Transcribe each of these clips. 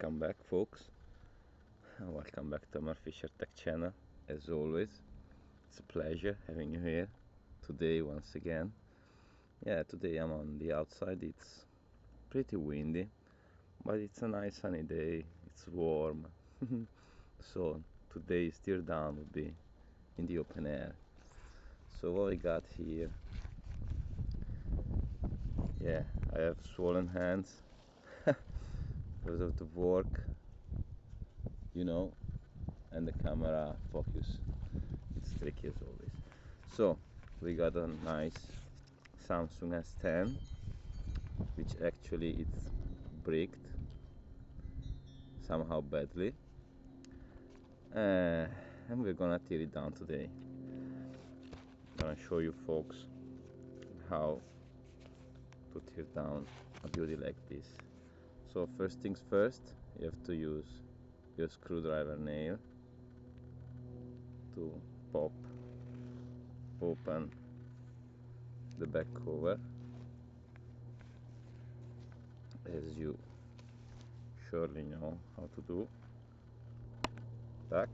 Welcome back, folks. Welcome back to my Fisher Tech channel. As always, it's a pleasure having you here today once again. Yeah, today I'm on the outside. It's pretty windy, but it's a nice sunny day. It's warm. So today's teardown will be in the open air. So what we got here? Yeah, I have swollen hands because of the work, you know, and the camera focus. It's tricky as always. So we got a nice Samsung S10, which actually it's bricked somehow badly, and we're gonna tear it down today. I'm gonna show you folks how to tear down a beauty like this. So first things first, you have to use your screwdriver nail to pop open the back cover, as you surely know how to do. Back.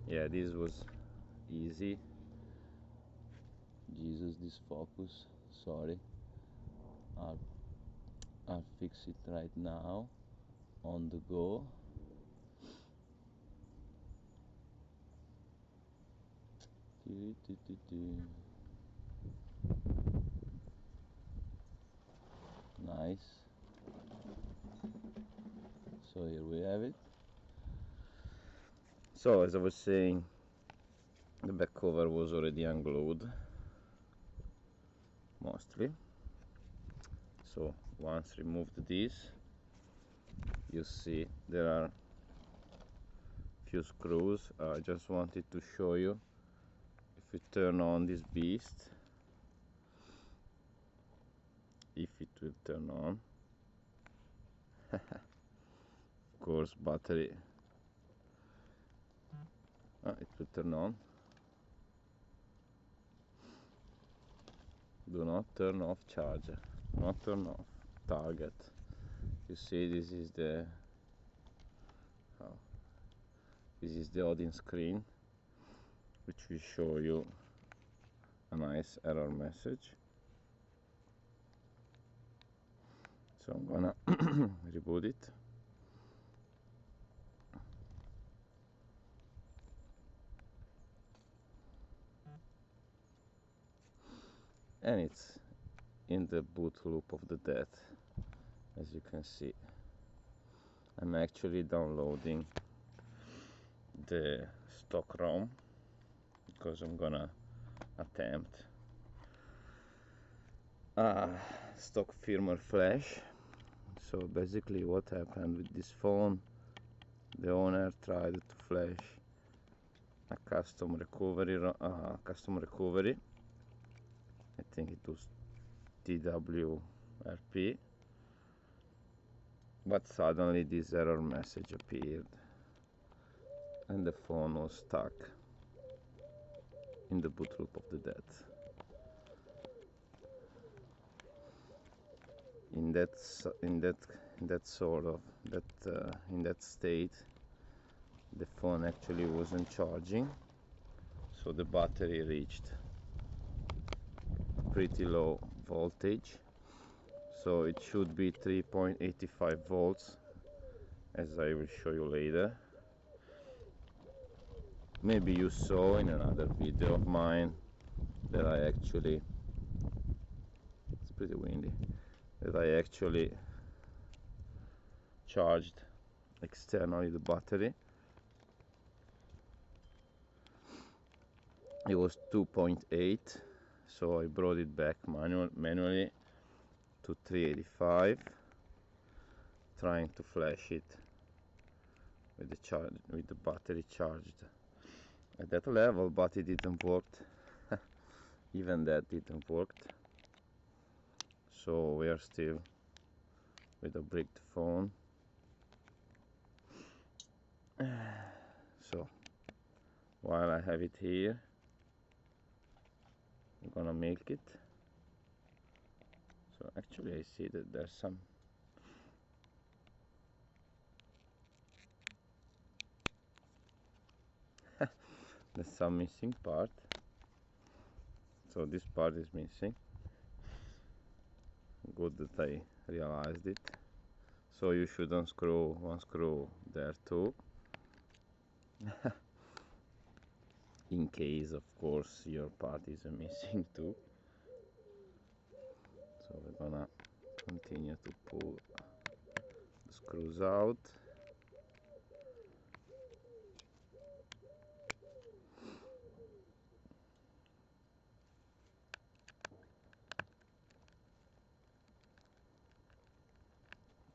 Yeah, this was easy. Jesus, this focus, sorry. I'll fix it right now on the go. Nice. So here we have it. So as I was saying, the back cover was already unglued mostly. So once removed this, you see there are few screws. I just wanted to show you. If you turn on this beast, if it will turn on, of course battery, it will turn on. Do not turn off charger, not turn off target. You see, this is the audience screen, which will show you a nice error message. So I'm gonna reboot it. And it's in the boot loop of the death, as you can see. I'm actually downloading the stock ROM because I'm gonna attempt a stock firmware flash. So basically what happened with this phone, the owner tried to flash a custom recovery, I think it was TWRP, but suddenly this error message appeared and the phone was stuck in the boot loop of the death. In that state, the phone actually wasn't charging, so the battery reached pretty low voltage. So it should be 3.85 volts, as I will show you later. Maybe you saw in another video of mine that I actually, it's pretty windy, that I actually charged externally the battery. It was 2.8, so I brought it back manually to 385, trying to flash it with the battery charged at that level, but it didn't work. Even that didn't work. So we are still with a bricked phone. So while I have it here, I'm gonna milk it. So actually I see that there's some there's some missing part. So this part is missing. Good that I realized it. So you should unscrew one screw there too. In case, of course, your part is missing too. So we're gonna continue to pull the screws out.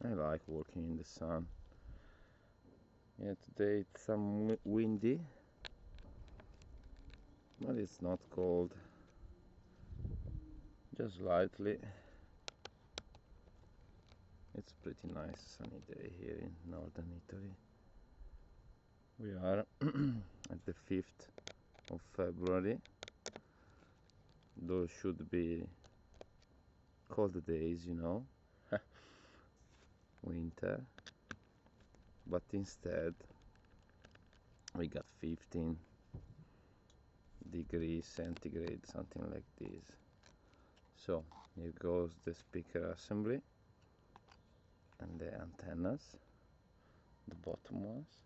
I like working in the sun. Yeah, today it's some windy, but it's not cold, just slightly. It's pretty nice sunny day here in northern Italy. We are at the 5th of February. Those should be cold days, you know, winter, but instead we got 15 degrees centigrade, something like this. So here goes the speaker assembly and the antennas, the bottom ones.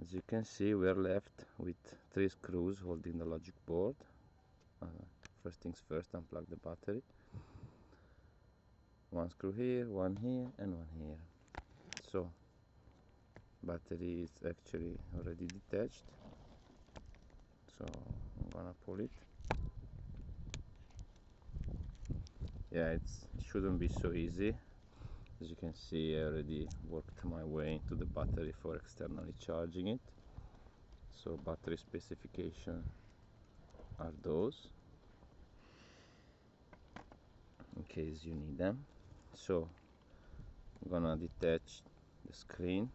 As you can see, we are left with 3 screws holding the logic board. First things first, unplug the battery. One screw here, one here, and one here. So battery is actually already detached, so I'm gonna pull it. Yeah, it shouldn't be so easy. As you can see, I already worked my way into the battery for externally charging it. So battery specification are those, in case you need them. So I'm gonna detach the screen,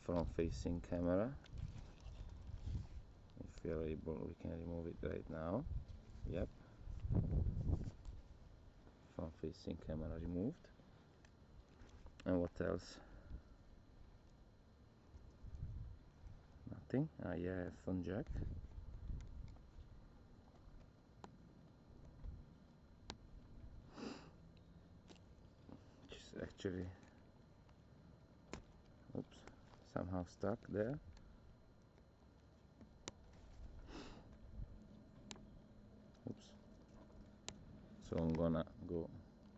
front facing camera. If we are able, we can remove it right now. Yep, front facing camera removed. And what else? Nothing. Yeah, headphone jack. Which is actually, oops, somehow stuck there. Oops. So I'm gonna go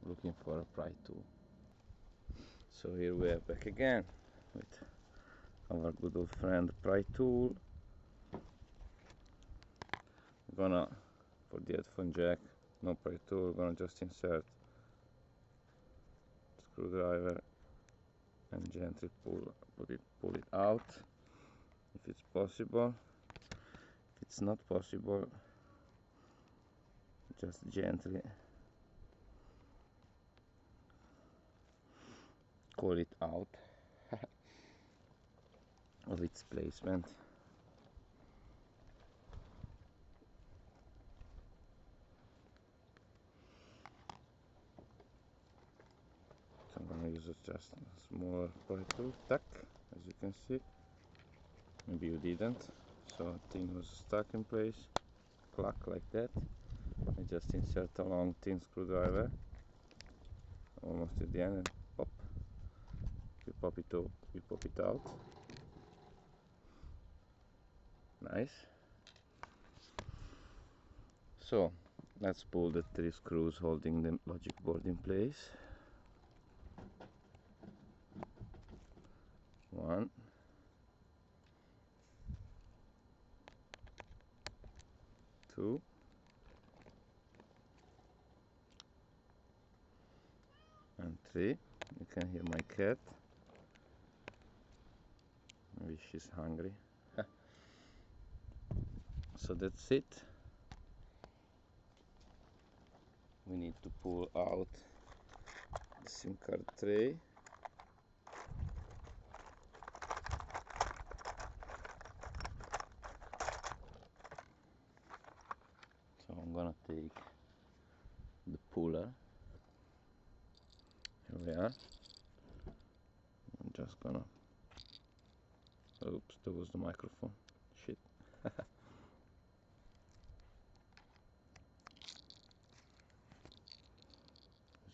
looking for a pry tool. So here we are back again with our good old friend pry tool. We're gonna, for the headphone jack, no pry tool, we're gonna just insert screwdriver and gently pull it out if it's possible. If it's not possible, just gently pull it out of its placement. So I'm gonna use just a smaller pry tool, tack, as you can see. Maybe you didn't, so thing was stuck in place, clack like that. I just insert a long thin screwdriver almost at the end and pop. We pop it out. Nice. So let's pull the 3 screws holding the logic board in place. 1, 2, and 3. You can hear my cat. Maybe she's hungry. So that's it. We need to pull out the SIM card tray. So I'm gonna take the puller. Here we are. I'm just gonna, oops, there was the microphone. As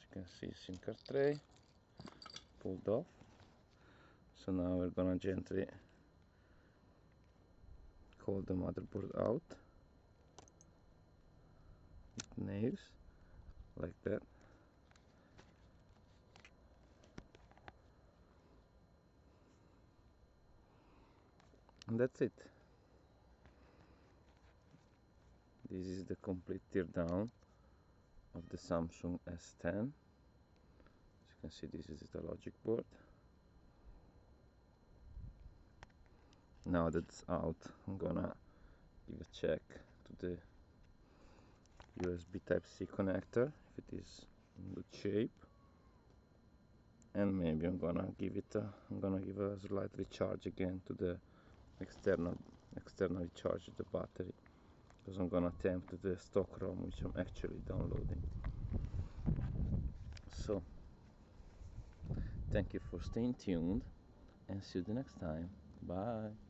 you can see, SIM card tray pulled off. So now we're gonna gently pull the motherboard out with nails like that. And that's it. This is the complete teardown of the Samsung S10. As you can see, this is the logic board. Now that's out, I'm gonna give a check to the USB Type-C connector, if it is in good shape. And maybe I'm gonna give a slight recharge again to the externally charge the battery, because I'm gonna attempt the stock ROM which I'm actually downloading. So thank you for staying tuned and see you the next time. Bye.